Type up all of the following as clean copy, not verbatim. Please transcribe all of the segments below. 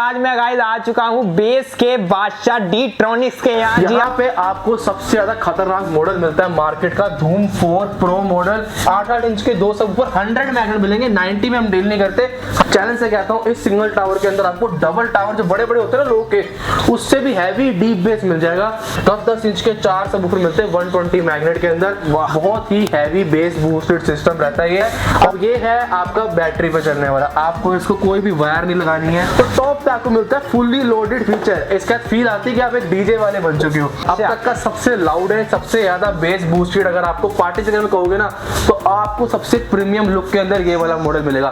आज मैं गाइस आ चुका हूँ बेस के बादशाह डी-ट्रॉनिक्स के यहाँ पे आपको सबसे ज्यादा खतरनाक मॉडल मिलता है मार्केट का धूम 4 प्रो मॉडल। 8-8 इंच के दो सब ऊपर 100 मैग्नेट मिलेंगे। 90 में हम डील नहीं करते। चैलेंज से कहता हूँ इस सिंगल टावर के अंदर आपको डबल टावर जो बड़े बड़े होते हैं ना लोग के, उससे भी हैवी डीप बेस मिल जाएगा। 10-10 इंच के 4 सब ऊपर मिलते हैं 120 मैग्नेट के अंदर। बहुत ही हैवी बेस बूस्टेड सिस्टम रहता है ये। और ये है आपका बैटरी पे चलने वाला, आपको इसको कोई भी वायर नहीं लगानी है। तो टॉप पे आपको मिलता है फुल्ली लोडेड फीचर। इसका फील आती है कि आप एक डीजे वाले बन चुके हो। अब तक का सबसे लाउड है, सबसे ज्यादा बेस बूस्टेड। अगर आपको पार्टी सिग्नल में कहोगे ना तो आपको सबसे प्रीमियम लुक के अंदर ये वाला मॉडल मिलेगा।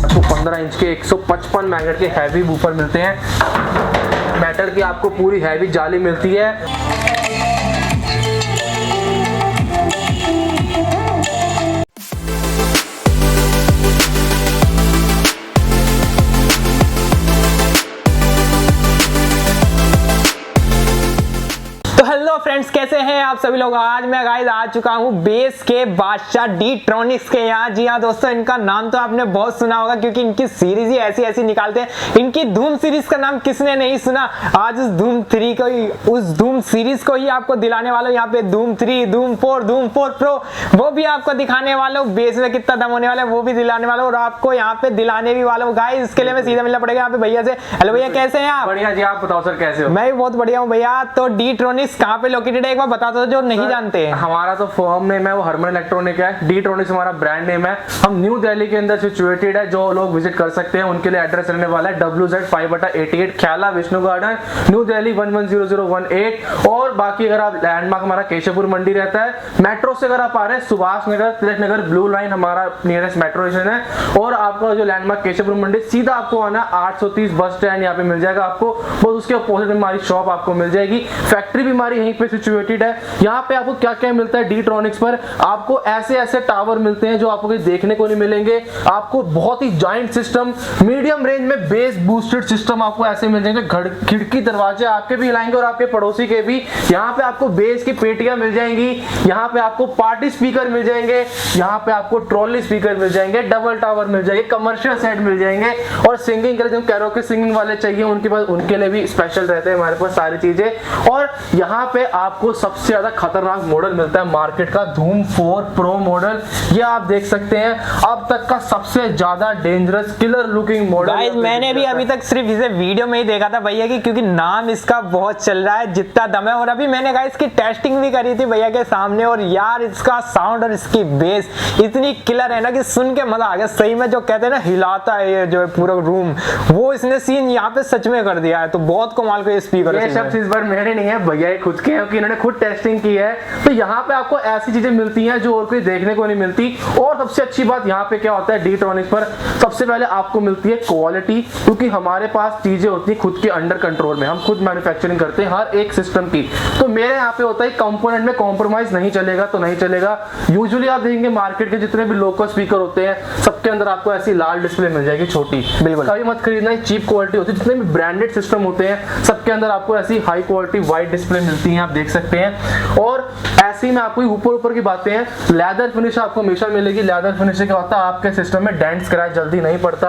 आपको 15 इंच के 155 मैग्नेट के हैवी बूफर मिलते हैं। मेटल की आपको पूरी हैवी जाली मिलती है। हेलो फ्रेंड्स, कैसे हैं आप सभी लोग। आज मैं गाइस आ चुका हूं बेस के बादशाह डी-ट्रॉनिक्स के यहाँ। जी हाँ दोस्तों, इनका नाम तो आपने बहुत सुना होगा क्योंकि इनकी सीरीज ही ऐसी ऐसी निकालते हैं। इनकी धूम सीरीज का नाम किसने नहीं सुना। आज उस धूम 3 को ही, उस धूम सीरीज को ही आपको दिलाने वाला हूँ। यहाँ पे धूम 3, धूम 4 प्रो वो भी आपको दिखाने वाला हूँ। बेस में कितना दम होने वाला है वो भी दिलाने वाला हूँ और आपको यहाँ पे दिलाने भी वाला हूँ। गाइस इसके लिए मैं सीधा मिलना पड़ेगा यहाँ पे भैया से। हेलो भैया, कैसे हैं आप। बढ़िया जी, आप बताओ सर कैसे हो। मैं भी बहुत बढ़िया हूँ भैया। तो डी-ट्रॉनिक्स कहाँ पे लोकेटेड है एक बार बता दो जो नहीं जानते हैं। हमारा तो फर्म नेम है वो हरमन इलेक्ट्रॉनिक है। डी-ट्रॉनिक्स हमारा ब्रांड नेम है। हम न्यू दिल्ली के अंदर सिचुएटेड है। जो लोग विजिट कर सकते हैं उनके लिए एड्रेस रहने वाला है WZ5/88 ख्याला Vishnu garden, new Delhi 110018। और बाकी अगर आप लैंडमार्क हमारा केशवपुर मंडी रहता है। मेट्रो से अगर आप आ रहे हैं सुभाष नगर, तिलक नगर, ब्लू लाइन हमारा नियरेस्ट मेट्रो स्टेशन है। और आपका जो लैंडमार्क केशवपुर मंडी सीधा आपको आना 830 बस स्टैंड यहाँ पे मिल जाएगा आपको। बस उसके अपोजिट में हमारी शॉप आपको मिल जाएगी। फैक्ट्री भी हमारी यहीं पे सिचुएटेड है। यहाँ पे आपको क्या क्या मिलता है डी-ट्रॉनिक्स पर, आपको ऐसे ऐसे टावर मिलते हैं जो आपको कहीं देखने को नहीं मिलेंगे। आपको बहुत ही जॉइंट सिस्टम, मीडियम रेंज में बेस बूस्टेड सिस्टम आपको ऐसे मिल जाएंगे। खिड़की दरवाजे आपके भी हिलाएंगे और आपके पड़ोसी के भी। यहाँ पे आपको बेस की पेटियां मिल जाएंगी। यहाँ पे आपको पार्टी स्पीकर मिल जाएंगे। यहाँ पे आपको ट्रॉली स्पीकर मिल जाएंगे, डबल टावर मिल जाएंगे, कमर्शियल सेट मिल जाएंगे। और सिंगिंग के लिए जो कैरोके सिंगिंग वाले चाहिए उनके पास, उनके लिए भी स्पेशल रहते हैं हमारे पास सारी चीजें। और यहाँ पे आपको सबसे ज्यादा खतरनाक मॉडल मिलता है मार्केट का धूम 4 प्रो मॉडल। ये आप देख सकते हैं अब तक का सबसे ज्यादा डेंजरस किलर लुकिंग मॉडल। मैंने भी अभी तक सिर्फ इसे वीडियो में ही देखा था भैया की, क्योंकि नाम इसका बहुत चल रहा है जितना दम है। और अभी मैंने गाइस इसकी टेस्टिंग भी करी थी भैया के सामने और यार इसका साउंड और इसकी बेस इतनी किलर है ना कि सुन के मजा आ गया सही में। जो कहते हैं ना हिलाता है ये जो पूरा रूम, वो इसने सीन यहाँ पे सच में कर दिया है। तो बहुत कमाल का ये स्पीकर है। ये सब इस बार मेरे नहीं है भैया खुद के हैं, इन्होंने खुद टेस्टिंग की है। तो यहाँ पे आपको ऐसी चीजें मिलती हैं जो और कोई देखने को नहीं मिलती। और सबसे अच्छी बात यहाँ पे क्या होता है डी-ट्रॉनिक्स पर, सबसे पहले आपको मिलती है क्वालिटी, क्योंकि हमारे पास चीजें होती है खुद के अंडर कंट्रोल में। हम खुद मैन्युफैक्चरिंग करते हैं हर एक सिस्टम की। तो मेरे यहाँ पे होता है कंपोनेंट में कॉम्प्रोमाइज नहीं चलेगा तो नहीं चलेगा। यूजुअली आप देखेंगे मार्केट के जितने भी लोकल स्पीकर होते हैं सबके अंदर आपको ऐसी लाल डिस्प्ले मिल जाएगी छोटी। बिल्कुल कभी मत खरीदना, चीप क्वालिटी होती है। जितने भी ब्रांडेड सिस्टम होते हैं सबके अंदर आपको ऐसी हाई क्वालिटी वाइट डिस्प्ले मिलती है, आप देख सकते हैं। और ऐसे में आपको ऊपर की बातें हैं, लेदर फिनिश आपको हमेशा मिलेगी। लेदर फिनिश से क्या होता है आपके सिस्टम में डेंट स्क्रैच जल्दी नहीं पड़ता।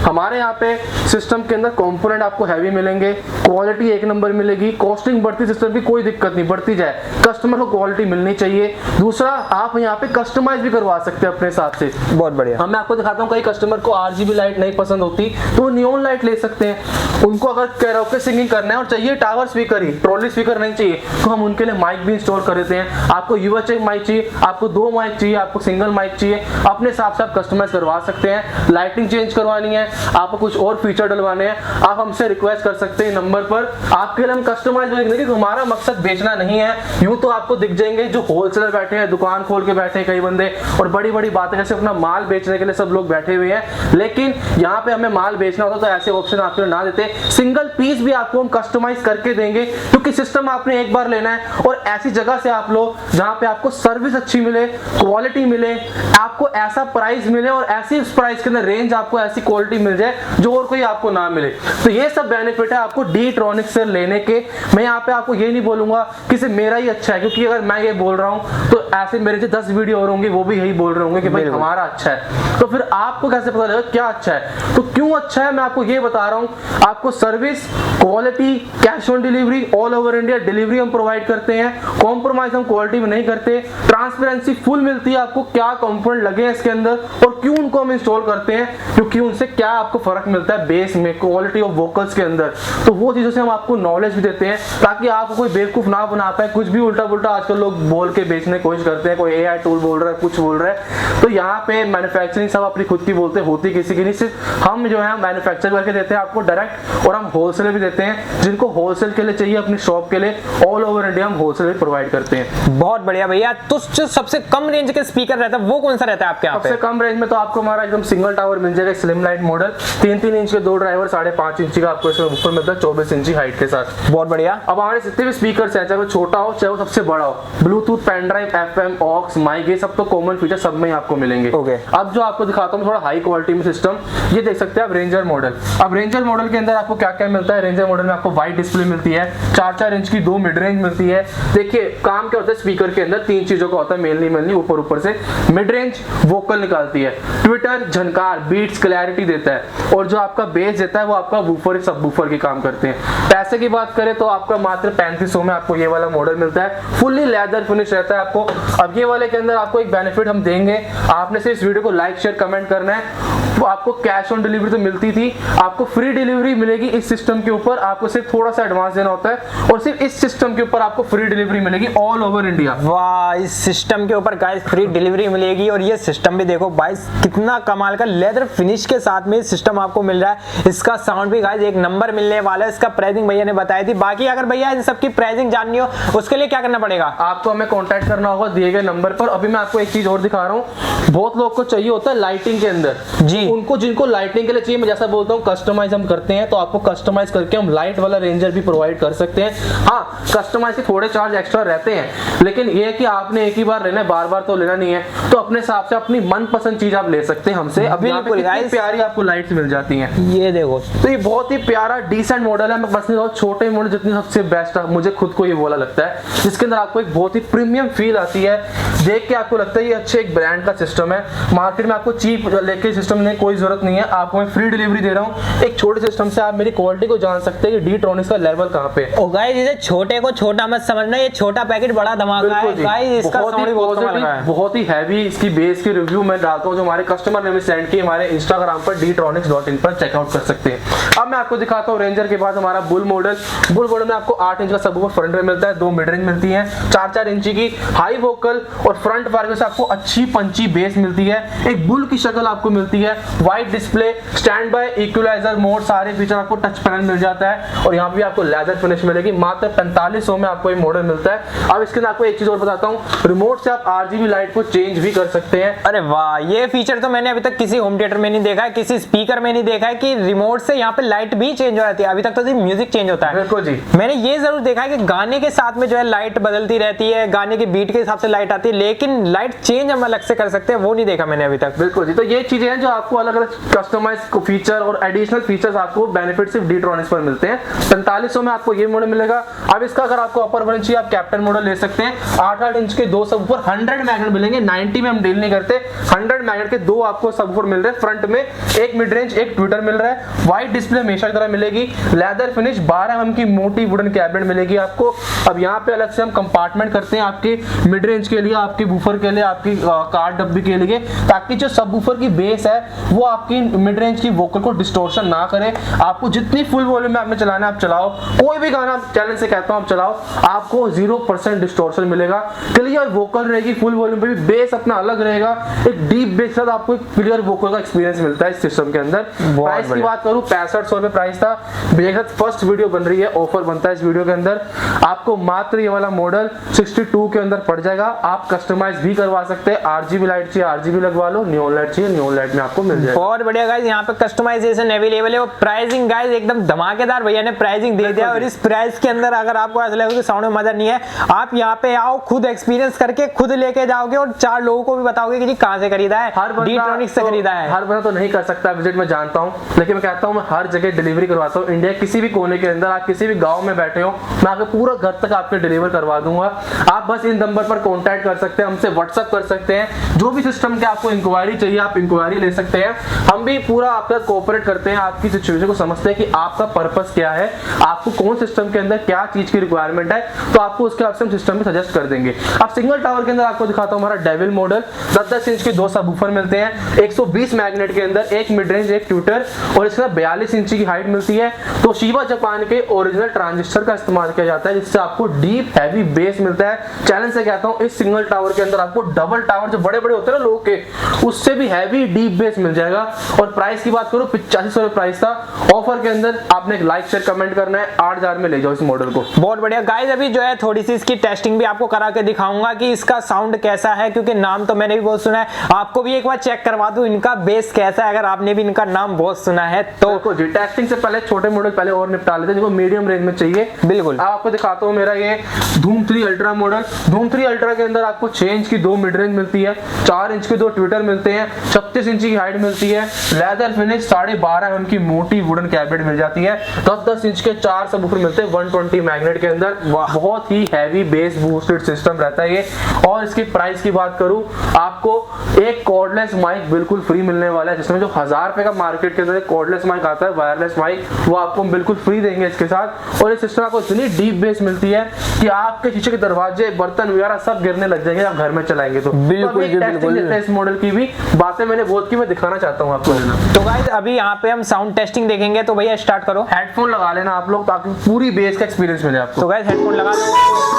हमारे यहाँ पे सिस्टम के अंदर कंपोनेंट आपको हैवी मिलेंगे, क्वालिटी एक नंबर मिलेगी। कॉस्टिंग बढ़ती सिस्टम की कोई दिक्कत नहीं, बढ़ती जाए, कस्टमर को क्वालिटी मिलनी चाहिए। दूसरा आप यहाँ पे कस्टमाइज भी करवा सकते हैं अपने हिसाब से। बहुत बढ़िया। मैं आपको दिखाता हूँ, कई कस्टमर को RGB लाइट नहीं पसंद होती तो वो नियॉन लाइट ले सकते हैं। उनको अगर कैरोके सिंगिंग करना है और चाहिए टावर स्पीकर ही, ट्रॉली स्पीकर नहीं चाहिए, तो हम उनके लिए माइक भी इंस्टॉल कर देते हैं। आपको UHF माइक चाहिए, आपको 2 माइक चाहिए, आपको सिंगल माइक चाहिए, अपने हिसाब से आप कस्टमाइज करवा सकते हैं। लाइटिंग चेंज करवानी है, आपको कुछ और फीचर डलवाने हैं, आप हमसे रिक्वेस्ट कर सकते हैं नंबर पर। आपके लिए हम कस्टमाइज देंगे। हमारा मकसद बेचना नहीं है। यूं तो आपको दिख जाएंगे जो होलसेलर बैठे हैं, दुकान खोल के बैठे हैं कई बंदे, और बड़ी बड़ी बातें जैसे अपना माल बेचने के लिए सब लोग बैठे हुए हैं। लेकिन यहाँ पे हमें माल बेचना होता तो ऐसे ऑप्शन आपके लिए ना देते। सिंगल पीस भी आपको हम कस्टमाइज करके देंगे, क्योंकि सिस्टम आपने एक बार लेना है और ऐसी जगह से आप लो जहां पे आपको सर्विस अच्छी मिले, क्वालिटी मिले, आपको ऐसा प्राइस मिले और ऐसी प्राइस के अंदर रेंज आपको ऐसी क्वालिटी मिल जाए जो और कोई आपको ना मिले। तो ये सब बेनिफिट है आपको डी-ट्रॉनिक्स से लेने के। मैं यहाँ पे आपको ये नहीं बोलूंगा कि सिर्फ मेरा ही अच्छा है, क्योंकि अगर मैं ये बोल रहा हूँ तो ऐसे मेरे से 10 वीडियो और होंगे, वो भी यही बोल रहे होंगे कि भाई हमारा अच्छा है। तो फिर आपको कैसे पता लगेगा क्या अच्छा है? तो क्यों अच्छा है मैं आपको ये बता रहा हूँ। आपको service, quality, cash on delivery, all over India delivery हम प्रोवाइड करते हैं। कॉम्प्रोमाइज हम क्वालिटी में नहीं करते। ट्रांसपेरेंसी फुल मिलती है आपको, क्या कंपोनेंट लगे हैं इसके अंदर और क्यों उनको हम इंस्टॉल करते हैं, क्योंकि उनसे क्या आपको फर्क मिलता है बेस में, क्वालिटी ऑफ वोकल्स के अंदर। तो वो चीजों से हम आपको नॉलेज भी देते हैं ताकि आपको कोई बेवकूफ ना बना पाए। कुछ भी उल्टा पुल्टा आजकल लोग बोल के बेचने की कोशिश करते हैं, कोई एआई टूल बोल रहा है, कुछ बोल रहा है। तो यहाँ पे मैन्युफैक्चरिंग सब अपनी खुद की बोलते हैं, होती किसी की नहीं। सिर्फ हम जो है मैन्युफैक्चर करके देते हैं आपको डायरेक्ट, और हम होलसेल भी देते हैं। जिनको होलसेल के लिए चाहिए अपनी शॉप के लिए, ऑल ओवर इंडिया हम होलसेल भी प्रोवाइड करते हैं। बहुत बढ़िया भैया। तो जो सबसे कम रेंज के स्पीकर रहता है वो कौन सा रहता है आपके यहाँ पे? सबसे कम रेंज में तो आपको हमारा एकदम सिंगल टावर मिल जाएगा, स्लिम लाइट मॉडल, 3-3 इंच के 2 ड्राइवर, 5.5 इंच का आपको इसमें ऊपर मिलता है, 24 इंची हाइट के साथ। बहुत बढ़िया। अब हमारे जितने भी स्पीकर्स हैं, चाहे वो छोटा हो चाहे वो सबसे बड़ा हो, Bluetooth, pen drive, FM, aux, mic, ये सब तो कॉमन फीचर सब में आपको मिलेंगे। Okay. अब जो आपको दिखाता हूँ थोड़ा हाई क्वालिटी में सिस्टम, ये देख सकते हैं आप रेंजर मॉडल। अब रेंजर मॉडल के अंदर आपको क्या क्या मिलता है? रेंजर मॉडल में आपको वाइड डिस्प्ले मिलती है, 4-4 इंच की 2 मिड रेंज मिलती है। देखिए काम क्या होता है स्पीकर के अंदर, 3 चीजों का होता है मेनली ऊपर से। मिड रेंज वोकल निकालती है, ट्विटर, झनकार, बीट्स, क्लैरिटी देता है, और जो आपका बेस देता है वो आपका वूफर, सब वूफर की काम करते हैं। पैसे की बात करें तो आपका मात्र 3500 में आपको ये वाला मॉडल मिलता है, फुल्ली लेदर फिनिश रहता है आपको। अब ये वाले के अंदर आपको एक बेनिफिट हम देंगे, आपने सिर्फ इस वीडियो को लाइक शेयर कमेंट करना है। वो आपको कैश ऑन डिलीवरी तो मिलती थी, आपको फ्री डिलीवरी मिलेगी इस सिस्टम के ऊपर। आपको सिर्फ थोड़ा सा एडवांस देना होता है और सिर्फ इस सिस्टम के ऊपर आपको फ्री डिलीवरी मिलेगी ऑल ओवर इंडिया। वाह, इस सिस्टम के ऊपर गाइस फ्री डिलीवरी मिलेगी। और ये सिस्टम भी देखो गाइस कितना कमाल का लेदर फिनिश के साथ में सिस्टम आपको मिल रहा है। इसका साउंड भी गाइस एक नंबर मिलने वाला है। इसका प्राइसिंग भैया ने बताई थी। बाकी अगर भैया इन सबकी प्राइसिंग जाननी हो उसके लिए क्या करना पड़ेगा? आपको हमें कांटेक्ट करना होगा दिए गए नंबर पर। अभी मैं आपको एक चीज और दिखा रहा हूँ, बहुत लोग को चाहिए होता है लाइटिंग के अंदर जी, उनको जिनको लाइटिंग के लिए चाहिए, मैं जैसा बोलता हूँ कस्टमाइज हम करते हैं, तो आपको कस्टमाइज करके हम लाइट वाला रेंजर भी प्रोवाइड कर सकते हैं। हाँ, कस्टमाइज के थोड़े चार्ज एक्स्ट्रा रहते हैं, लेकिन ये है कि आपने एक ही बार लेना है, बार बार तो लेना नहीं है। तो अपने हिसाब से अपनी मनपसंद चीज आप ले सकते हैं हमसे। अब यहाँ पे कितनी प्यारी आपको लाइट्स मिल जाती हैं, ये देखो। तो ये बहुत ही प्यारा डिसेंट मॉडल है। मैं पर्सनली छोटे मॉडल जितनी सबसे बेस्ट है, मुझे खुद को ये बोला लगता है, जिसके अंदर आपको एक बहुत ही प्रीमियम फील आती है। देख के आपको लगता है ये अच्छे एक ब्रांड का सिस्टम है। मार्केट में आपको चीप लेके सिस्टम लेने की कोई जरूरत नहीं है, आपको मैं फ्री डिलीवरी दे रहा हूँ। एक छोटे सिस्टम से आप मेरी क्वालिटी को जान सकते हैं कि डी-ट्रॉनिक्स का लेवल कहाँ पे। ओ गाइस, इसे छोटे को छोटा मत समझना, ये छोटा पैकेट बड़ा धमाका है गाइस। इसका साउंड भी बहुत कमाल का है, बहुत ही हैवी। इसकी बेस की रिव्यू मैं डालता हूँ जो हमारे कस्टमर ने हमें सेंड की, हमारे इंस्टाग्राम पर dtronics.in पर चेकआउट कर सकते हैं। अब मैं आपको दिखाता हूँ रेंजर के बाद हमारा बुल मॉडल। बुल मॉडल में आपको 8 इंच का सबवूफर फ्रंट में मिलता है, 2 मिड रेंज मिलती है, 4-4 इंची की हाई वोकल और फ्रंट पार्क से आपको अच्छी पंची बेस मिलती है। एक बुल की शक्ल आपको मिलती है, wide display, stand by, equaliser mode, सारे फीचर आपको टच पैनल मिल जाता है। और यहाँ पे आपको लेदर फिनिश मिलेगी। मात्र 4500 में आपको ये मॉडल मिलता है। अब इसके अंदर आपको एक चीज और बताता हूँ, रिमोट से आप RGB लाइट को चेंज भी कर सकते हैं। अरे वाह, ये फीचर तो मैंने अभी तक किसी होम थिएटर में नहीं देखा है, किसी स्पीकर में नहीं देखा है कि रिमोट से यहाँ पे लाइट भी चेंज हो जाती है। अभी तक तो सिर्फ म्यूजिक चेंज होता है। बिल्कुल जी, मैंने ये जरूर देखा है कि गाने के साथ में जो है लाइट बदलती रहती है, गाने के बीट के हिसाब से लाइट आती है, लेकिन लाइट चेंज हम अलग से कर सकते हैं, वो नहीं देखा मैंने अभी तक। बिल्कुल जी, तो ये चीजें हैं जो आपको अलग अलग कस्टमाइज फीचर और एडिशनल फीचर्स आपको बेनिफिट सिर्फ डी-ट्रॉनिक्स पर मिलते हैं। 4500 में आपको ये मॉडल मिलेगा। अब इसका अगर आपको अपर वेरिएंट चाहिए, आप कैप्टन मॉडल ले सकते हैं। 8-8 इंच के 2 सबवूफर 100 मैग्नेट मिलेंगे, 90 में हम डील नहीं करते। 100 मैग्नेट के 2 आपको सबवूफर मिल रहे हैं फ्रंट में, एक मिड रेंज, एक ट्विटर मिल रहा है। वाइड डिस्प्ले हमेशा की तरह मिलेगी, लेदर फिनिश, 12 mm की मोटी वुडन कैबिनेट मिलेगी आपको। अब यहाँ पे अलग से हम कंपार्टमेंट करते हैं आपके मिड रेंज के लिए, आपके वूफर के लिए, आपकी कार डब्बी के लिए, ताकि जो सबवूफर की बेस है वो आपकी मिड रेंज की वोकल को डिस्टॉर्शन ना करे। आपको जितनी फुल वॉल्यूम में आपने चलाना है आप चलाओ, कोई भी गाना चैलेंज से कहता हूं आप चलाओ, आपको 0% डिस्टॉर्शन मिलेगा। क्लियर वोकल रहेगी, फुल वॉल्यूम पे भी बेस अपना अलग रहेगा, एक डीप बेस के साथ आपको एक क्लियर वोकल का एक्सपीरियंस मिलता है इस सिस्टम के अंदर। प्राइस की बात करूं 6500 रुपए प्राइस था। भैया फर्स्ट वीडियो बन रही है, ऑफर बनता है इस वीडियो के अंदर, आपको मात्र ये वाला मॉडल 62 के अंदर पड़ जाएगा। आप कस्टमाइज भी करवा सकते हैं, RGB लाइट चाहिए RGB लगवा लो, नियॉन लाइट चाहिए नियॉन लाइट में आपको मिल जाएगा। बहुत बढ़िया गाइस, यहाँ पे कस्टमाइजेशन अवेलेबल है। और प्राइसिंग गाइस एकदम धमाकेदार भैया ने प्राइसिंग दे दिया। और इस प्राइस के अंदर अगर आपको ऐसा लगे कि साउंड में मजा नहीं है, आप यहाँ पे आओ, खुद एक्सपीरियंस करके खुद लेके जाओगे और 4 लोगों को भी बताओगे कि जी कहाँ से खरीदा है, डी-ट्रॉनिक्स से खरीदा है। हर बंदा तो नहीं कर सकता विजिट, मैं जानता हूँ, लेकिन मैं कहता हूँ मैं हर जगह डिलीवरी करवाता हूँ। इंडिया किसी भी कोने के अंदर, आप किसी भी गाँव में बैठे हो, मैं आपके पूरा घर तक आपके डिलीवर करवा दूंगा। आप बस इन नंबर पर कॉन्टैक्ट कर सकते हैं, हमसे व्हाट्सअप कर सकते हैं। जो भी सिस्टम के आपको इंक्वायरी चाहिए आप इंक्वायरी ले सकते हैं। हम भी पूरा आपका कोऑपरेट करते हैं, आपकी सिचुएशन को समझते हैं कि आपका पर्पस क्या है, आपको कौन सिस्टम के अंदर क्या चीज की रिक्वायरमेंट है, तो आपको उसके हिसाब से हम सिस्टम में सजेस्ट कर देंगे। अब सिंगल टावर के अंदर आपको दिखाता हूं हमारा डेविल मॉडल। 10-10 इंच के 2 सबवूफर मिलते हैं, 120 मैग्नेट के अंदर, एक मिड रेंज, एक ट्यूटर, और इसका 42 इंच की हाइट मिलती है। तो शिबा जापान के ओरिजिनल ट्रांजिस्टर का इस्तेमाल किया जाता है, जिससे आपको डीप हैवी बेस मिलता है। चैलेंज से कहता हूं इस सिंगल टावर के अंदर आपको डबल टावर जो बड़े बड़े होते हैं ना लोग के, उससे भी हैवी डीप बेस मिल जाएगा। और प्राइस की बात करूं 8500 रुपए प्राइस था। ऑफर के अंदर आपने एक लाइक शेयर कमेंट करना है, 8000 में ले जाओ इस मॉडल को। बहुत बढ़िया गाइस, अभी जो है थोड़ी सी इसकी टेस्टिंग भी आपको करा के दिखाऊंगा कि इसका साउंड कैसा है, क्योंकि नाम तो मैंने भी बहुत सुना है। आपको भी एक बार चेक करवा दूं इनका बेस कैसा है, अगर आपने भी इनका नाम बहुत सुना है तो। जी टेस्टिंग से पहले छोटे मॉडल पहले और निपटा लेते हैं जिनको मीडियम रेंज में चाहिए। बिल्कुल आपको दिखाता हूं मेरा ये धूम 3 अल्ट्रा मॉडल। धूम 3 अल्ट्रा के अंदर आपको 6 इंच की 2 मिड रेंज मिलती है, 4 इंच के 2 ट्विटर मिलते हैं, 36 इंच की हाइट मिलती है, लेदर फिनिश 12.5 mm की मोटी वुडन कैबिनेट मिल जाती है, 10-10 इंच के 4 सबवूफर मिलते हैं 120 मैग्नेट के अंदर। बहुत ही हैवी बेस बूस्टेड सिस्टम रहता है ये। और इसकी प्राइस की बात करूं आपको एक कॉर्डलेस माइक बिल्कुल फ्री मिलने वाला है, जिसमें जो 1000 रुपए का मार्केट के अंदर एक कॉर्डलेस माइक आता है वायरलेस माइक, वो आपको हम बिल्कुल फ्री देंगे इसके साथ। और इस सिस्टम आपको इतनी डीप बेस मिलती है कि आपके शीशे के दरवाजे बर्तन वगैरह सब गिरने लग जाएंगे आप घर में चलाएंगे तो। बिल्कुल बिल्कुल इस मॉडल की भी बातें मैंने बहुत की, मैं दिखाना चाहता हूँ आपको। तो गाइस अभी यहाँ पे हम साउंड टेस्टिंग देखेंगे, तो भैया स्टार्ट करो। हेडफोन लगा लेना आप लोग ताकि पूरी बेस का एक्सपीरियंस मिले आपको। तो गाइस हेडफोन लगा लो।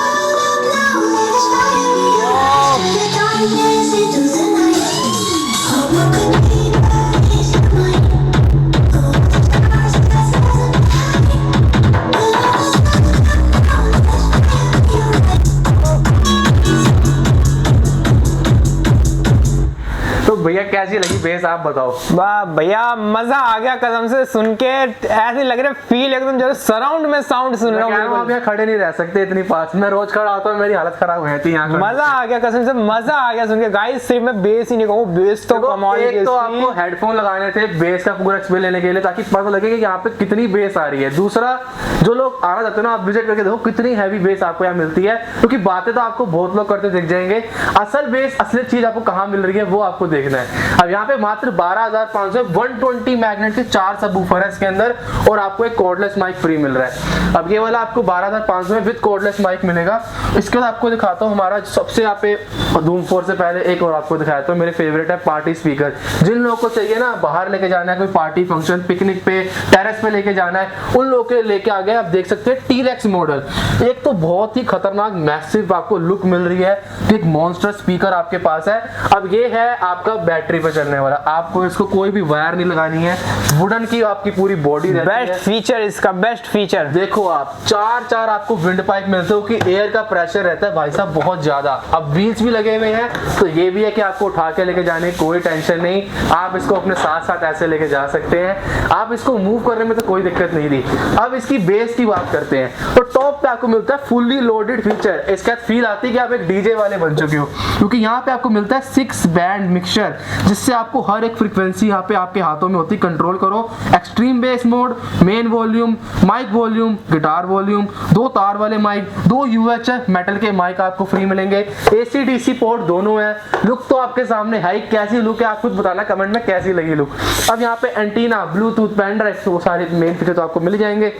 तो भैया कैसी लगी बेस आप बताओ। वाह भैया मजा आ गया कसम से, सुन के ऐसे लग रहा है फील एकदम जैसे सराउंड में साउंड सुन रहा हूँ। आप यहाँ खड़े नहीं रह सकते इतनी पास, मैं रोज खड़ा होता हूँ मेरी हालत खराब हो जाती है यहाँ। मजा आ गया कसम से, मजा आ गया सुन के। गाइस सिर्फ मैं बेस ही नहीं कहूँ, बेस तो कमाल की। एक तो आपको हेडफोन लगाने थे बेस का पूरा एक्सपीरियंस लेने के लिए, ताकि पता लगे कि यहाँ पे कितनी बेस आ रही है। दूसरा जो लोग आना चाहते हैं ना, आप विजिट करके देखो कितनी हैवी बेस आपको यहाँ मिलती है, क्योंकि बातें तो आपको बहुत लोग करते दिख जाएंगे, असल बेस असली चीज आपको कहाँ मिल रही है वो आपको देखना है। अब यहाँ पे मात्र 12,500 120 मैग्नेट के 4 सबवूफर है इसके अंदर, और आपको एक कॉर्डलेस माइक फ्री मिल रहा है। अब ये वाला आपको 12,500 में विद कॉर्डलेस माइक मिलेगा। इसके बाद आपको दिखाता हूँ हमारा सबसे यहाँ पे धूम 4 से पहले एक और आपको दिखाता हूँ, मेरे फेवरेट है पार्टी स्पीकर। जिन लोगों को चाहिए ना बाहर लेके जाना है, कोई पार्टी फंक्शन पिकनिक पे टेरेस पे लेके जाना है, उन लोगों के लेके आ गए। आप देख सकते हैं टीरेक्स मॉडल, एक तो बहुत ही खतरनाक मैसिव आपको लुक मिल रही है, एक मॉन्स्टर स्पीकर आपके पास है। अब ये है आपका बैटरी पे चलने वाला, आपको इसको कोई भी वायर नहीं लगानी है, वुडन की आपकी पूरी बॉडी रहती है। बेस्ट फीचर इसका, बेस्ट फीचर देखो आप 4 आपको विंड पाइप मिलते हो कि एयर का प्रेशर रहता है भाई साहब बहुत ज्यादा। अब व्हील्स भी लगे हुए हैं, तो ये भी है कि आपको उठा के लेके जाने की कोई टेंशन नहीं, आप इसको अपने साथ साथ ऐसे लेके जा सकते हैं। आप इसको मूव करने में तो कोई दिक्कत नहीं थी। अब इसकी बेस की बात करते हैं, तो टॉप पे आपको मिलता है फुल्ली लोडेड फीचर। इसका फील आती है कि आप एक डीजे वाले बन चुके हो, क्योंकि यहाँ पे आपको मिलता है 6 बैंड मिक्सचर, जिससे आपको हर एक फ्रीक्वेंसी यहाँ पे आपके हाथों में होती, कंट्रोल करो। Extreme bass mode, main volume, mic volume, guitar volume, 2 तार वाले माइक, 2 UHF मेटल के माइक आपको फ्री मिलेंगे, AC DC पोर्ट दोनों है। लुक तो आपके सामने है, कैसी लुक है आप खुद बताना कमेंट में कैसी लगी लुक। अब यहाँ पे एंटीना, ब्लूटूथ, पेन ड्राइव, वो सारे मेन फीचर तो आपको मिल जाएंगे।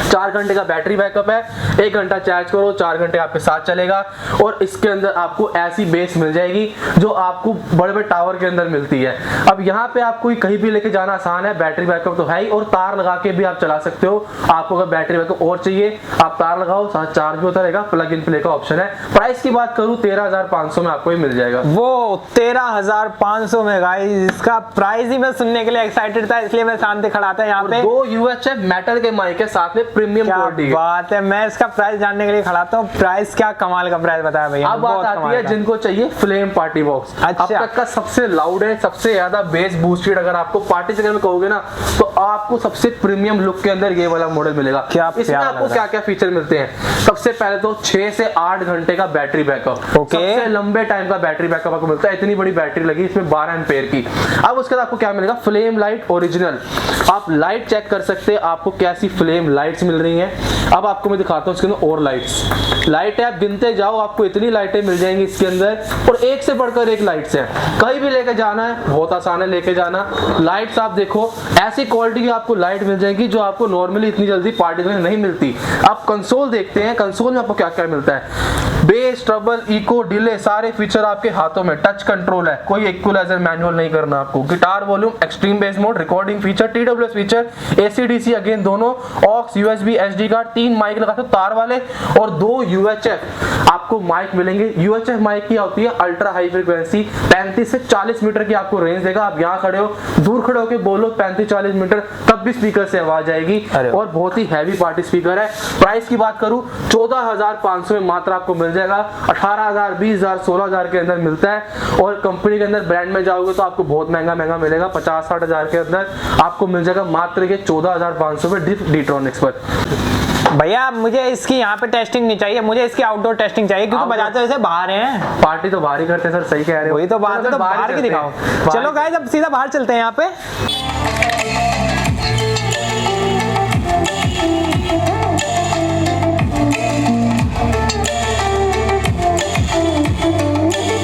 4 घंटे का बैटरी बैकअप है, 1 घंटा चार्ज करो 4 घंटे आपके साथ चलेगा। और इसके अंदर आपको ऐसी बेस मिल जाएगी जो आपको बड़े बड़े टावर के अंदर मिलती है। अब यहाँ पे आपको कहीं भी लेके जाना आसान है, बैटरी बैकअप तो है ही, और तार लगा के भी आप चला सकते हो। आपको अगर बैटरी बैकअप और चाहिए आप तार लगाओ, साथ चार्ज भी होता रहेगा, प्लग इन प्ले का ऑप्शन है। प्राइस की बात करूँ 13,500 में आपको ये मिल जाएगा। वो 13,500 में गाइस, इसका प्राइस ही मैं सुनने के लिए एक्साइटेड था, इसलिए मैं शांति खड़ा था यहाँ पे। 2 UHF मेटल के माइक है साथ में, प्रीमियम क्वालिटी बात है। मैं इसका प्राइस जानने के लिए खड़ा था, प्राइस क्या कमाल का प्राइस बताया भैया। अब बात आती है जिनको चाहिए फ्लेम पार्टी बॉक्स। अच्छा। अब तक का सबसे लाउड है, सबसे ज्यादा बेस बूस्टेड, अगर आपको पार्टी सेगमेंट में कहोगे ना तो आपको सबसे प्रीमियम लुक के अंदर ये वाला मॉडल मिलेगा। इसमें आपको क्या क्या फीचर मिलते हैं, सबसे पहले तो 6 से 8 घंटे का बैटरी बैकअप, सबसे लंबे टाइम का बैटरी बैकअप आपको मिलता है। इतनी बड़ी बैटरी लगी इसमें 12 एम्पेयर की। अब उसके बाद आपको क्या मिलेगा, फ्लेम लाइट ओरिजिनल। आप लाइट चेक कर सकते हैं आपको कैसी फ्लेम लाइट लाइट्स मिल रही हैं। अब आपको मैं दिखाता हूँ इसके अंदर और लाइटें आप गिनते जाओ, आपको इतनी लाइटें मिल जाएंगी इसके अंदर, और एक से बढ़कर एक लाइट्स है। कहीं भी लेके जाना है बहुत आसान है लेके जाना। लाइट्स आप देखो, ऐसी क्वालिटी की आपको लाइट मिल जाएगी जो आपको नॉर्मली इतनी जल्दी पार्टीज में नहीं मिलती। आप कंसोल देखते हैं, कंसोल में आपको क्या क्या मिलता है, बेस, ट्रबल, इको, डिले, सारे फीचर आपके हाथों में। टच कंट्रोल है, कोई इक्वलाइजर मैनुअल नहीं करना आपको। Guitar volume, extreme bass mode, recording feature, TWS feature, AC/DC again दोनों, aux, USB, SD card, 3 mic लगा सकते तार वाले, और 2 UHF आपको माइक मिलेंगे। UHF माइक की होती है अल्ट्रा हाई फ्रीक्वेंसी, 35 से 40 मीटर की आपको रेंज देगा। आप यहाँ खड़े हो, दूर खड़े होकर बोलो 35-40 मीटर, तब भी स्पीकर से आवाज आएगी, और बहुत ही हैवी पार्टी स्पीकर है। प्राइस की बात करूं 14,500 में मात्र आपको मिल जाएगा। 18,000, 20,000, 16,000 के अंदर मिलता है, और कंपनी के अंदर ब्रांड में जाओगे तो आपको बहुत महंगा मिलेगा। 50-60 हजार के अंदर आपको मिल जाएगा मात्र के 14,500 में डीट्रॉनिक्स पर। भैया मुझे इसकी यहाँ पे टेस्टिंग नहीं चाहिए, मुझे इसकी आउटडोर टेस्टिंग चाहिए, क्योंकि बजाते वैसे बाहर हैं। पार्टी तो बाहर ही करते हैं सर, सही कह रहे हो। वही तो बात है, तो बाहर की दिखाओ। चलो गाइस अब सीधा बाहर चलते हैं यहाँ पे।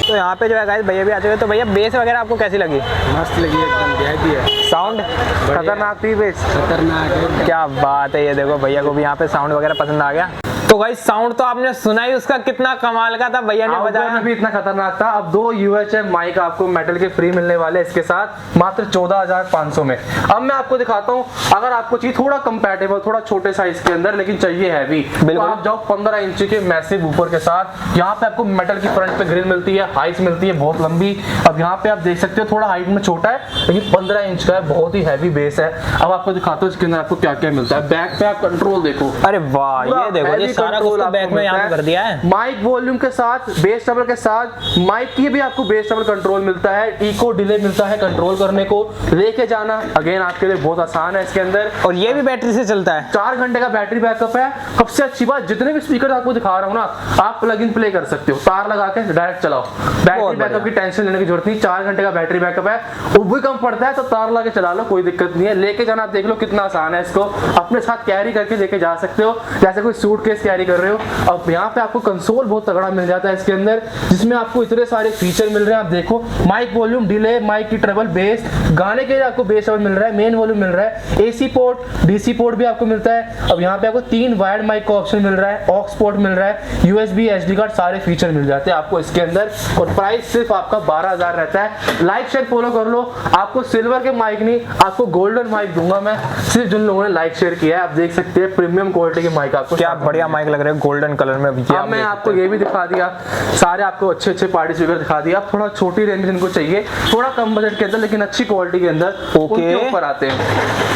तो यहाँ पे जो है गाइस भैया भी आ चुके हैं। तो भैया बेस वगैरह आपको कैसी लगी? मस्त लगी एकदम, वीआईपी है। साउंड खतरनाक थी बेस? खतरनाक है। क्या बात है, ये देखो भैया को भी यहाँ पे साउंड वगैरह पसंद आ गया। तो गाइस साउंड तो आपने सुना ही, उसका कितना कमाल का था, भैया ने बताया भी इतना खतरनाक था। अब 2 UHF माइक आपको मेटल के फ्री मिलने वाले इसके साथ मात्र 14,500 में। अब मैं आपको दिखाता हूँ, अगर आपको चाहिए थोड़ा कंपैटिबल, थोड़ा छोटे साइज के अंदर लेकिन चाहिए हैवी, तो आप जाओ 15 इंच के मैसिव ऊपर के साथ। यहाँ पे आपको मेटल की फ्रंट पे ग्रिल मिलती है, हाइट मिलती है बहुत लंबी। अब यहाँ पे आप देख सकते हो थोड़ा हाइट में छोटा है लेकिन 15 इंच का है, बहुत ही हैवी बेस है। अब आपको दिखाता हूँ इसके अंदर आपको क्या क्या मिलता है। बैक पे आप कंट्रोल देखो, अरे वाह, ये देखो ये सारा कुछ तो बैक में यहाँ कर दिया है। माइक वॉल्यूम के साथ, बेस ट्रबल के साथ, माइक की भी आपको बेस ट्रबल कंट्रोल मिलता है, इको डिले मिलता है कंट्रोल करने को, लेके जाना अगेन आपके लिए बहुत आसान है इसके अंदर। और ये भी बैटरी से चलता है, 4 घंटे का बैटरी बैकअप है। सबसे अच्छी बात, जितने भी स्पीकर आपको दिखा रहा हूँ ना, आप प्लग इन प्ले कर सकते हो, तार लगा के डायरेक्ट चलाओ। बैटरी बैकअप की टेंशन लेने की जरूरत नहीं, 4 घंटे का बैटरी बैकअप है। वो भी कम पड़ता है तो तार लगा के चला लो, कोई दिक्कत नहीं है। लेके जाना देख लो कितना आसान है, इसको अपने साथ कैरी करके लेके जा सकते हो, जैसे कोई सूटकेस कैरी कर रहे हो। अब यहाँ पे आपको कंसोल बहुत तगड़ा मिल जाता है इसके अंदर, जिसमें आपको इतने सारे फीचर मिल रहे हैं। आप देखो माइक वॉल्यूम, डिले, माइक की ट्रबल, बेस, गाने के लिए आपको बेस ट्रबल मिल रहा है, मेन वॉल्यूम मिल रहा है, AC पोर्ट, DC पोर्ट भी आपको मिलता है। अब यहाँ पे आपको 3 वायर्ड माइक का ऑप्शन मिल रहा है, ऑक्स पोर्ट मिल रहा है, USB, SD कार्ड, सारे फीचर मिल जाते हैं आपको इसके अंदर। और प्राइस सिर्फ आपका 12,000 रहता है। लाइक शेयर फॉलो कर लो, आपको सिल्वर के माइक नहीं, आपको गोल्डन माइक दूंगा मैं, सिर्फ जिन लोगों ने लाइक शेयर किया है। आप देख सकते हैं प्रीमियम क्वालिटी के माइक आपको, क्या बढ़िया माइक लग रहे हैं गोल्डन कलर में। अब मैं आपको ये भी दिखा दिया, सारे आपको अच्छे अच्छे पार्टी स्पीकर दिखा दिया। अब थोड़ा छोटी रेंज जिनको चाहिए, थोड़ा कम बजट के अंदर लेकिन अच्छी क्वालिटी के अंदर, उनके ऊपर आते हैं।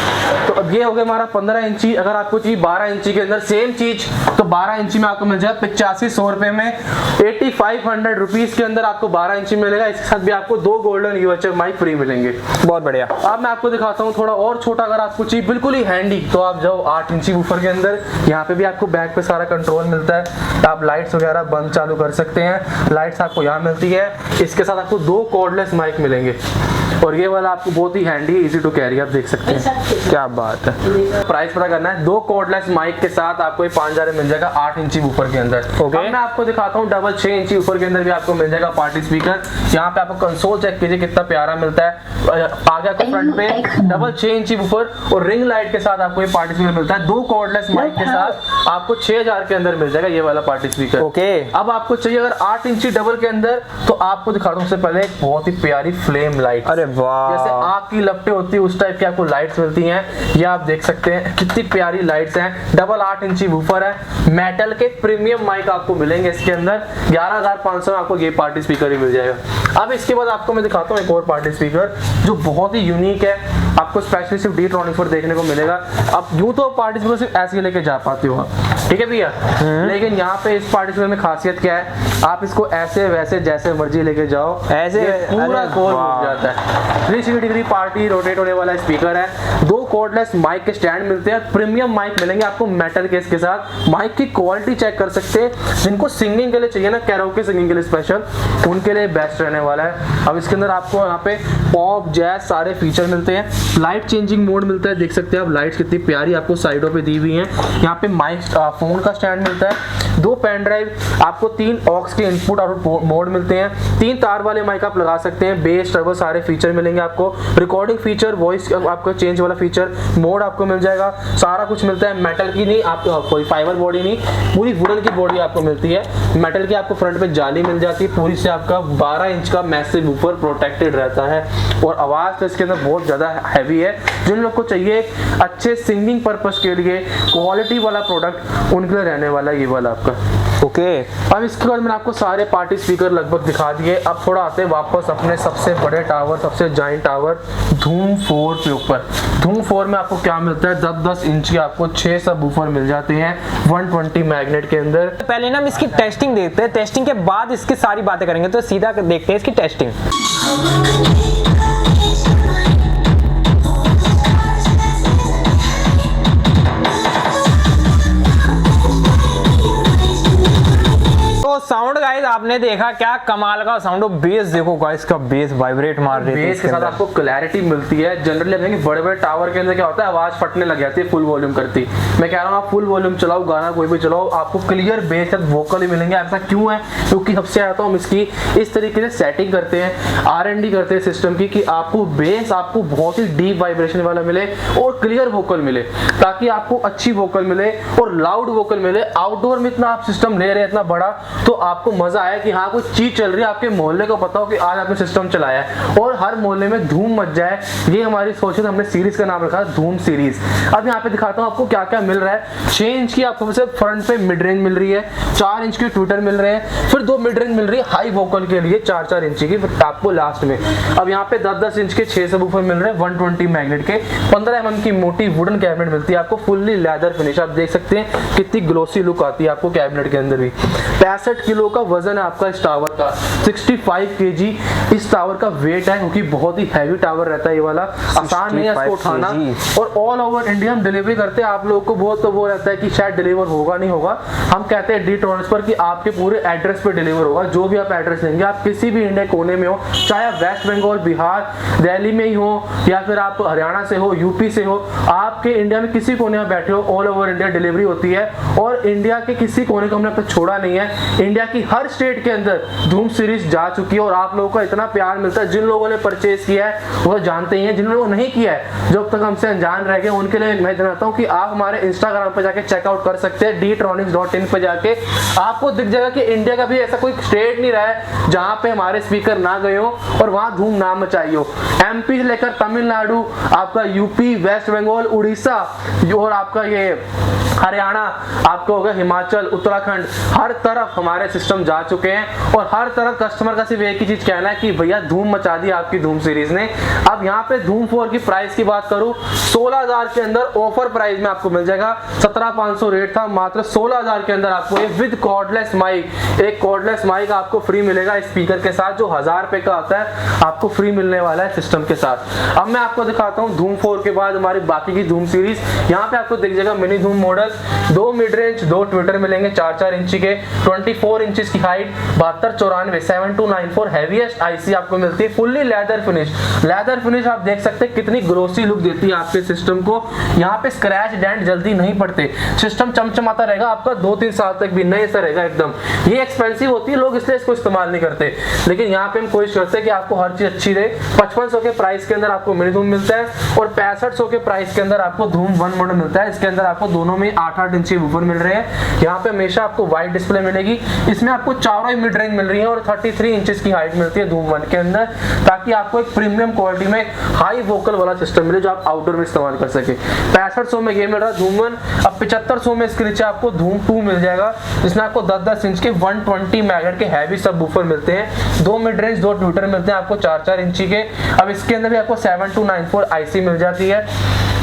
तो अब ये हो गया हमारा 15 इंची। अगर आपको चाहिए 12 इंची के अंदर सेम चीज, तो 12 इंची में आपको मिल जाएगा 8500 रुपए में, 8500 रुपीज के अंदर आपको 12 इंची मिलेगा। इसके साथ भी आपको 2 गोल्डन UHF माइक फ्री मिलेंगे। बहुत बढ़िया। अब मैं आपको दिखाता हूँ थोड़ा और छोटा, अगर आपको चाहिए बिल्कुल ही हैंडी, तो आप जाओ 8 इंची वूफर के अंदर। यहाँ पे भी आपको बैक पे सारा कंट्रोल मिलता है, आप लाइट्स वगैरह बंद चालू कर सकते हैं। लाइट्स आपको यहाँ मिलती है, इसके साथ आपको 2 कॉर्डलेस माइक मिलेंगे, और ये वाला आपको बहुत ही हैंडी, इजी टू कैरी, आप देख सकते हैं। क्या बात है। प्राइस पता करना है, 2 कॉर्डलेस माइक के साथ आपको ये 5,000 में मिल जाएगा 8 इंची वूफर के अंदर। अब मैं आपको दिखाता हूँ डबल 6 इंची वूफर के अंदर भी आपको मिल जाएगा पार्टी स्पीकर। यहाँ पे आपको कंसोल चेक कीजिए कितना प्यारा मिलता है। आगे आपको फ्रंट पे डबल 6 इंची वूफर और रिंग लाइट के साथ आपको ये पार्टी स्पीकर मिलता है। 2 कॉर्डलेस माइक के साथ आपको 6,000 के अंदर मिल जाएगा ये वाला पार्टी स्पीकर। ओके। अब आपको चाहिए अगर 8 इंची डबल के अंदर, तो आपको दिखाता हूँ उससे पहले एक बहुत ही प्यारी फ्लेम लाइट। अरे वाह, जैसे आग की लपटें होती है उस टाइप की आपको लाइट्स मिलती हैं। ये आप देख सकते हैं कितनी प्यारी लाइट्स हैं। डबल 8 इंची वूफर है, मेटल के प्रीमियम माइक आपको मिलेंगे इसके अंदर। 11,500 में आपको ये पार्टी स्पीकर ही मिल जाएगा। अब इसके बाद आपको मैं दिखाता हूँ एक और पार्टी स्पीकर जो बहुत ही यूनिक है, आपको स्पेशली सिर्फ डीट्रॉनिक्स पर देखने को मिलेगा। अब यूं तो पार्टी स्पीकर सिर्फ ऐसे लेके जा पाते हो, ठीक है भैया, लेकिन यहाँ पे इस पार्टी स्पीकर में खासियत क्या है, आप इसको ऐसे वैसे जैसे मर्जी लेके जाओ, ऐसे ये पूरा अरे गोल वाह। हो जाता है। 360 डिग्री पार्टी रोटेट होने वाला स्पीकर है। 2 कॉर्डलेस माइक के स्टैंड मिलते हैं, प्रीमियम माइक मिलेंगे आपको मेटल केस के साथ। माइक की क्वालिटी चेक कर सकते हैं, जिनको सिंगिंग के लिए चाहिए ना, कैरोके सिंगिंग के लिए स्पेशल, उनके लिए बेस्ट रहने वाला है। अब इसके अंदर आपको यहाँ पे पॉप जैज सारे फीचर मिलते हैं। लाइट चेंजिंग मोड मिलता है, देख सकते हैं आप लाइट्स कितनी प्यारी आपको साइडों पे दी हुई हैं। यहाँ पे माइक फोन का स्टैंड मिलता है, 2 पेन ड्राइव, आपको 3 ऑक्स के इनपुट आउटपुट मोड मिलते हैं, 3 तार वाले माइक आप लगा सकते हैं, बेस टर्बो सारे फीचर मिलेंगे आपको, रिकॉर्डिंग फीचर, वॉइस आपको चेंज वाला फीचर, मोड आपको मिल जाएगा, सारा कुछ मिलता है। मेटल की नहीं, आप कोई फाइबर बॉडी नहीं, पूरी वुडन की बॉडी आपको मिलती है। मेटल की आपको फ्रंट पे जाली मिल जाती है पूरी से, आपका 12 इंच का मैसिव वूफर प्रोटेक्टेड रहता है और आवाज तो इसके अंदर बहुत ज्यादा हैवी है। जिन लोग को चाहिए अच्छे सिंगिंग पर्पस के लिए क्वालिटी वाला प्रोडक्ट, उनके लिए रहने वाला ये वाला आपका। ओके अब इसके बाद मैंने आपको सारे पार्टी स्पीकर लगभग दिखा दिए। अब थोड़ा आते हैं वापस अपने सबसे बड़े टावर, सबसे जाइंट टावर धूम 4 के ऊपर। धूम 4 में आपको क्या मिलता है, 10-10 इंच के आपको 6 सब वूफर मिल जाते हैं 120 मैग्नेट के अंदर। पहले ना हम इसकी टेस्टिंग देखते हैं, टेस्टिंग के बाद इसकी सारी बातें करेंगे, तो सीधा देखते हैं इसकी टेस्टिंग। साउंड गाइस आपने देखा, क्या कमाल का साउंड। बेस देखो गाइस, का बेस वाइब्रेट मार रही है, बेस के साथ आपको क्लैरिटी मिलती है। जनरली आप देखेंगे बड़े बड़े टावर के अंदर क्या होता है, आवाज फटने लग जाती है फुल वॉल्यूम करती। मैं कह रहा हूँ आप फुल वॉल्यूम चलाओ, गाना कोई भी चलाओ, आपको क्लियर बेस साथ वोकल ही मिलेंगे। ऐसा क्यों है, क्योंकि सबसे आता हूँ हम इसकी इस तरीके से सेटिंग करते हैं, R&D करते हैं सिस्टम की, कि आपको बेस आपको बहुत ही डीप वाइब्रेशन वाला मिले और क्लियर वोकल मिले, ताकि आपको अच्छी वोकल मिले और लाउड वोकल मिले। आउटडोर में इतना आप सिस्टम ले रहे हैं इतना बड़ा, तो आपको मजा आया कि हाँ कोई चीज चल रही है, आपके मोहल्ले को पता हो कि आज आपने सिस्टम चलाया है और हर मोहल्ले में धूम मच जाए। ये हमारी सोच है, हमने सीरीज का नाम रखा धूम सीरीज। अब यहाँ पे दिखाता हूँ आपको क्या क्या मिल रहा है। 6 इंच की आपको फ्रंट पे मिड रेंज मिल रही है, 4 इंच के ट्विटर मिल रहे हैं, फिर 2 मिड रेंज मिल रही है हाई वोकल के लिए 4-4 इंच की आपको लास्ट में। अब यहाँ पे 10-10 इंच के 6 सबवूफर मिल रहे हैं 120 मैग्नेट के। 15 mm की मोटी वुडन कैबिनेट मिलती है आपको, फुल्ली लेदर फिनिश। आप देख सकते हैं कितनी ग्लोसी लुक आती है आपको कैबिनेट के अंदर भी। 65 किलो का वजन है आपका इस टावर का, 65 kg इस टावर का वेट है, क्योंकि बहुत ही हैवी टावर रहता है ये वाला, आसान नहीं है इसको उठाना। और ऑल ओवर इंडिया हम डिलीवरी करते हैं। आप लोगों को बहुत तो वो रहता है कि शायद डिलीवर होगा नहीं होगा, हम कहते हैं D-Tronics पर कि आपके पूरे एड्रेस पे डिलीवर होगा। जो भी आप एड्रेस देंगे, आप किसी भी इंडिया कोने में हो, चाहे आप वेस्ट बंगाल, बिहार, दिल्ली में ही हो, या फिर आप हरियाणा से हो, यूपी से हो, आपके इंडिया में किसी कोने में बैठे हो, ऑल ओवर इंडिया डिलीवरी होती है। और इंडिया के किसी कोने को हमने अब तक छोड़ा नहीं है। इंडिया की हर स्टेट के अंदर धूम सीरीज जा चुकी है और आप लोगों का इतना प्यार मिलता है। जिन लोगों ने परचेज किया है वो जानते ही हैं, जिन लोगों ने नहीं किया है, जो अब तक हमसे अनजान रह गए, उनके लिए मैं जानता हूं कि आप हमारे इंस्टाग्राम पे जाके चेकआउट कर सकते हैं। D-Tronics.in पे जाके आपको दिख जाएगा कि इंडिया का भी ऐसा कोई स्टेट नहीं रहा है जहां पे हमारे स्पीकर ना गए हो और वहां धूम ना मचाई हो। MP से लेकर तमिलनाडु, आपका यूपी, वेस्ट बंगाल, उड़ीसा और आपका ये हरियाणा, आपको होगा हिमाचल, उत्तराखंड, हर तरफ हमारे सिस्टम जा चुके हैं। और हर तरफ कस्टमर का सिर्फ एक ही चीज कहना है कि भैया धूम मचा दी आपकी धूम सीरीज ने। अब यहाँ पे धूम 4 की प्राइस की बात करूं, 16,000 के अंदर ऑफर प्राइस में आपको मिल जाएगा। 17,500 रेट था, मात्र 16,000 के अंदर आपको ये विद कॉर्डलेस माइक, एक कॉर्डलेस माइक आपको फ्री मिलेगा स्पीकर के साथ, जो 1000 रुपए का आता है आपको फ्री मिलने वाला है सिस्टम के साथ। अब मैं आपको दिखाता हूँ धूम 4 के बाद हमारी बाकी की धूम सीरीज। यहाँ पे आपको दिख जाएगा मिनी धूम मॉडल, 2 मिड रेंज, 2 ट्विटर मिलेंगे 4-4 इंच के, 24 इंच की हाइट, 7294 7294 हैवीएस्ट आईसी आपको मिलती है, fully leather finish. Leather finish आप देख सकते हैं कितनी ग्लोसी लुक देती है आपके सिस्टम को। यहाँ पे स्क्रैच डेंट जल्दी नहीं पड़ते, सिस्टम चमचमाता रहेगा आपका 2-3 साल तक भी, नए सा रहेगा एकदम। ये एक्सपेंसिव होती है, लोग इसलिए इसको इस्तेमाल नहीं करते, लेकिन यहाँ पे हम कोशिश करते हैं कि आपको हर चीज अच्छी रहे। 5500 के प्राइस के अंदर आपको मिनी धूम मिलता है और 6500 के प्राइस के अंदर आपको धूम 1 मॉडल मिलता है। इसके अंदर आपको दोनों में 8-8 इंच के वूफर मिल रहे हैं। यहाँ पे हमेशा आपको वाइड डिस्प्ले मिलेगी, इसमें आपको चारों ही मिड रेंज मिल रही है और 33 इंचेस की हाइट मिलती है धूम 1 के अंदर, ताकि आपको एक प्रीमियम क्वालिटी में हाई वोकल वाला सिस्टम मिले जो आप आउटडोर में इस्तेमाल कर सके। 6500 में ये मिल रहा है धूम 1। अब 7500 में इसके नीचे आपको धूम 2 मिल जाएगा, जिसमें आपको 10-10 इंच के 120 मैग्नेट के हैवी सब वूफर मिलते हैं, 2 मिड रेंज, 2 ट्विटर मिलते हैं आपको 4-4 इंची के। अब इसके अंदर भी आपको 7294 आईसी मिल जाती है।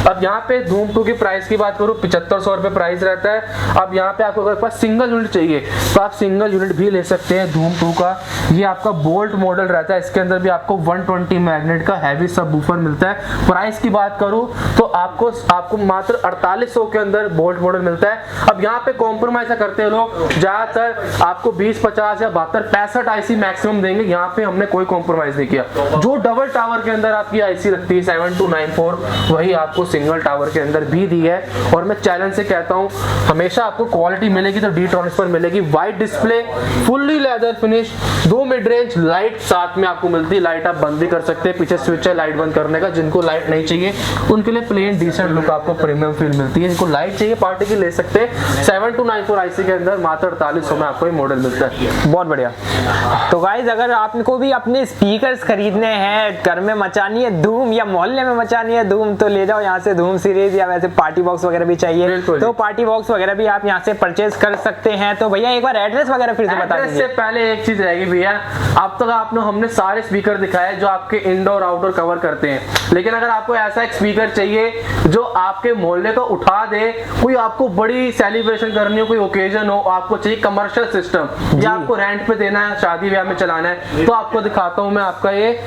अब यहाँ पे धूम 2 की प्राइस की बात करूँ 7500 रुपए प्राइस रहता है। अब यहाँ पे आपको अगर पास सिंगल यूनिट चाहिए तो आप सिंगल यूनिट भी ले सकते हैं धूम 2 का। ये आपका बोल्ट मॉडल रहता है, इसके अंदर भी आपको 120 मैग्नेट का हैवी सबवूफर मिलता है। प्राइस की बात करूँ तो आपको मात्र 4800 के अंदर बोल्ट मॉडल मिलता है। अब यहाँ पे कॉम्प्रोमाइज करते हैं लोग, ज्यादातर आपको 20, 50 या 72, 65 आईसी मैक्सिमम देंगे। यहाँ पे हमने कोई कॉम्प्रोमाइज नहीं किया। जो डबल टावर के अंदर आपकी आईसी लगती है 7294, वही आपको सिंगल टावर के अंदर भी दी है। और मैं चैलेंज से कहता हूँ हमेशा आपको क्वालिटी मिलेगी तो D-Tronics पर मिलेगी। White display, fully leather finish, 2 mid range light साथ में आपको मिलती है। लाइट आप बंद भी कर सकते हैं, पीछे स्विच है लाइट बंद करने का। जिनको लाइट नहीं चाहिए उनके लिए प्लेन डिसेंट लुक आपको प्रीमियम फील मिलती है। जिनको लाइट चाहिए पार्टी की ले सकते हैं। 7294 आईसी के अंदर मात्र 4800 में आपको ये मॉडल मिलता है। बहुत बढ़िया। तो गाइज अगर आपको भी अपने स्पीकर्स खरीदने हैं, घर में मचानी है धूम या मोहल्ले में मचानी है धूम, तो ले जाओ यहाँ से धूम सीरीज। या वैसे पार्टी बॉक्स वगैरह भी चाहिए तो पार्टी बॉक्स वगैरह भी आप यहाँ से परचेज कर सकते हैं। तो भैया एक बार एड्रेस वगैरह फिर से बता दीजिए। से पहले एक चीज रहेगी भैया, अब तक हमने सारे स्पीकर दिखाए जो आपके इंडोर आउटडोर कवर करते हैं, लेकिन अगर आपको ऐसा एक स्पीकर चाहिए जो आपके मोहल्ले को उठा दे, कोई आपको बड़ी सेलिब्रेशन करनी हो, कोई ओकेजन हो, आपको चाहिए कमर्शियल सिस्टम या आपको रेंट पे देना है, शादी ब्याह में चलाना है, तो आपको दिखाता हूं मैं आपका ये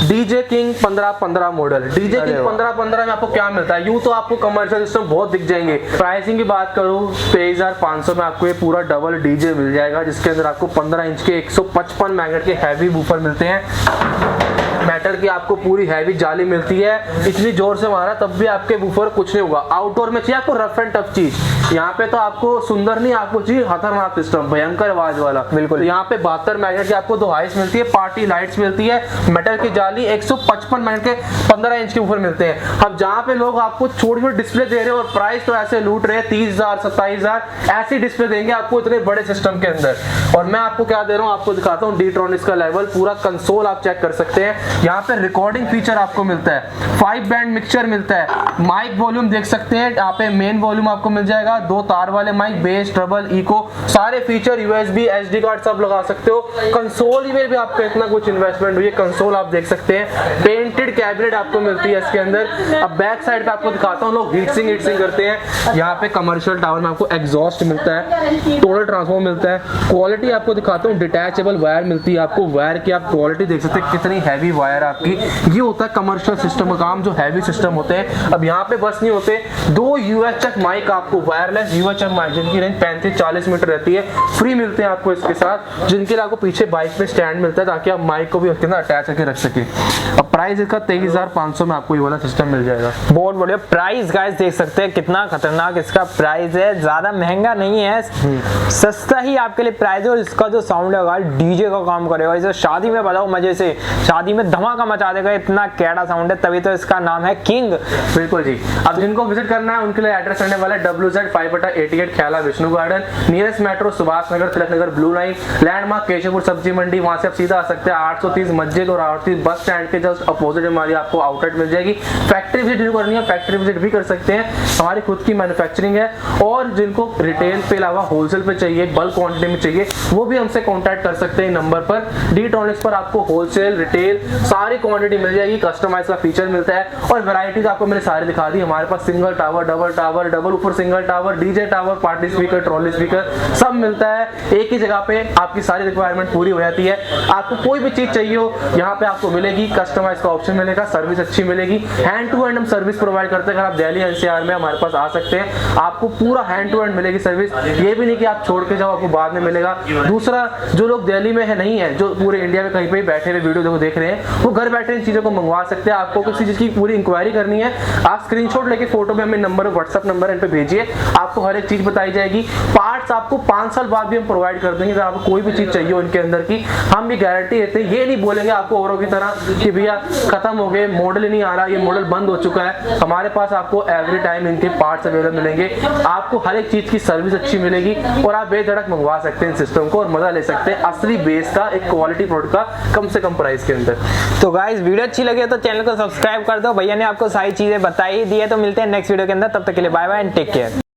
DJ King 1515 model. DJ King 1515 में आपको क्या मिलता है? यूं तो आपको कमर्शियल सिस्टम बहुत दिख जाएंगे। प्राइसिंग की बात करूं 23,500 में आपको ये पूरा डबल डीजे मिल जाएगा, जिसके अंदर आपको 15 इंच के 155 मैग्नेट के हैवी वूफर मिलते हैं। मेटल की आपको पूरी हैवी जाली मिलती है। इतनी जोर से मारा तब भी आपके वूफर कुछ नहीं होगा। आउटडोर में चाहिए आपको रफ एंड टफ चीज, यहाँ पे तो आपको सुंदर नहीं, आपको चाहिए खतरनाक सिस्टम, भयंकर आवाज वाला। बिल्कुल। तो यहाँ पे 72 मैग्नेट की आपको 2 हाइस मिलती है, पार्टी लाइट्स मिलती है, मेटल की जाली, 155 मैग्नेट के 15 इंच के ऊपर मिलते हैं। अब जहाँ पे लोग आपको छोटी छोटी डिस्प्ले दे रहे हैं और प्राइस तो ऐसे लूट रहे हैं 30,000 27,000 ऐसी डिस्प्ले देंगे आपको इतने बड़े सिस्टम के अंदर। और मैं आपको क्या दे रहा हूँ, आपको दिखाता हूँ D-Tronics का लेवल। पूरा कंसोल आप चेक कर सकते हैं। यहाँ पे रिकॉर्डिंग फीचर आपको मिलता है, 5 बैंड मिक्सचर मिलता है, माइक वॉल्यूम देख सकते हैं। यहाँ पे मेन वॉल्यूम आपको मिल जाएगा, 2 तार वाले माइक, बेस, ट्रबल, इको, सारे फीचर, USB SD कार्ड सब लगा सकते हो। कंसोल में भी आपका इतना कुछ इन्वेस्टमेंट हुई है, कंसोल आप देख सकते हैं। पेंटेड कैबिनेट आपको मिलती है इसके अंदर। अब बैक साइड पे आपको दिखाता हूँ, लोग हीट सिंग करते हैं। यहाँ पे कमर्शियल टावर में आपको एग्जॉस्ट मिलता है, टोटल ट्रांसफॉर्मर मिलता है। क्वालिटी आपको दिखाता हूँ, डिटैचेबल वायर मिलती है आपको। वायर की आप क्वालिटी देख सकते हैं, कितनी हैवी वायर आपकी। ये होता है कमर्शियल सिस्टम का काम, जो हैवी सिस्टम होते हैं। अब यहाँ पे बस नहीं होते, 2 UHF माइक आपको, वायरलेस UHF माइक, जिनकी रेंज 35-40 मीटर रहती है, फ्री मिलते हैं आपको इसके साथ। जिनके लिए आपको पीछे बाइक पे स्टैंड मिलता है ताकि आप माइक को भी उसके अंदर अटैच करके रख सके। अब प्राइस इसका 23,500 में आपको ये वाला सिस्टम मिल जाएगा। बहुत बढ़िया प्राइस गाइस, देख सकते हैं कितना खतरनाक इसका प्राइस है। ज्यादा महंगा नहीं है, सस्ता ही आपके लिए प्राइस है। और इसका जो साउंड है गाइस डीजे का काम करेगा। इसे शादी में बजाओ मजे से, शादी में धमाका मचा देगा, इतना कैड़ा साउंड है, तभी तो इसका नाम है किंग। बिल्कुल जी। अब जिनको विजिट करना है उनके लिए एड्रेस रहने वाला है WZ 5/88 Khyala Vishnu garden, nearest metro Subhash Nagar, Tilak Nagar, blue line, landmark Keshavpur Sabzi Mandi. वहां से आप सीधा आ सकते हैं 830 मस्जिद और 830 बस स्टैंड के जस्ट अपोजिट हमारी आपको आउटलेट मिल जाएगी। फैक्ट्री विजिट करनी है, फैक्ट्री विजिट भी कर सकते हैं, हमारी खुद की मैन्युफैक्चरिंग है। और जिनको रिटेल पे अलावा होलसेल पे चाहिए, बल्क क्वांटिटी में चाहिए, वो भी हमसे कॉन्टैक्ट कर सकते हैं नंबर पर। D-Tronics पर आपको होलसेल रिटेल सारी क्वांटिटी मिल जाएगी, कस्टमाइज का फीचर मिलता है। और वैरायटीज आपको मैंने सारी दिखा दी। हमारे पास single tower, double tower, double ऊपर single tower, DJ tower, party speaker, trolley speaker सब मिलता है एक ही जगह पे। आपकी सारी रिक्वायरमेंट पूरी हो जाती है। आपको कोई भी चीज चाहिए हो यहाँ पे आपको मिलेगी, कस्टमाइज का ऑप्शन मिलेगा, सर्विस अच्छी मिलेगी। हैंड टू हैंड हम सर्विस प्रोवाइड करते हैं। अगर आप दिल्ली NCR में हमारे पास आ सकते हैं, आपको पूरा हैंड टू हैंड मिलेगी सर्विस। ये भी नहीं कि आप छोड़ के जाओ आपको बाद में मिलेगा। दूसरा, जो लोग दिल्ली में है नहीं है, जो पूरे इंडिया में कहीं पे बैठे हुए वीडियो देख रहे हैं, वो घर बैठे इन चीजों को मंगवा सकते हैं। आपको किसी चीज की पूरी इंक्वायरी करनी है, आप स्क्रीनशॉट लेके फोटो में हमें नंबर, व्हाट्सएप नंबर इन पे भेजिए, आपको हर एक चीज बताई जाएगी। पार्ट्स आपको 5 साल बाद भी हम प्रोवाइड कर देंगे। अगर आपको कोई भी चीज चाहिए उनके अंदर की, हम भी गारंटी देते हैं। ये नहीं बोलेंगे आपको औरों की तरह कि भैया खत्म हो गए, मॉडल ही नहीं आ रहा, ये मॉडल बंद हो चुका है। हमारे पास आपको एवरी टाइम इनके पार्ट्स अवेलेबल मिलेंगे, आपको हर एक चीज की सर्विस अच्छी मिलेगी और आप बेधड़क मंगवा सकते हैं इन सिस्टम को और मजा ले सकते हैं असली बेस का, एक क्वालिटी प्रोडक्ट का, कम से कम प्राइस के अंदर। तो गाइस वीडियो अच्छी लगे तो चैनल को सब्सक्राइब कर दो। भैया ने आपको सारी चीजें बताई दी है। तो मिलते हैं नेक्स्ट वीडियो के अंदर, तब तक के लिए bye bye and take care.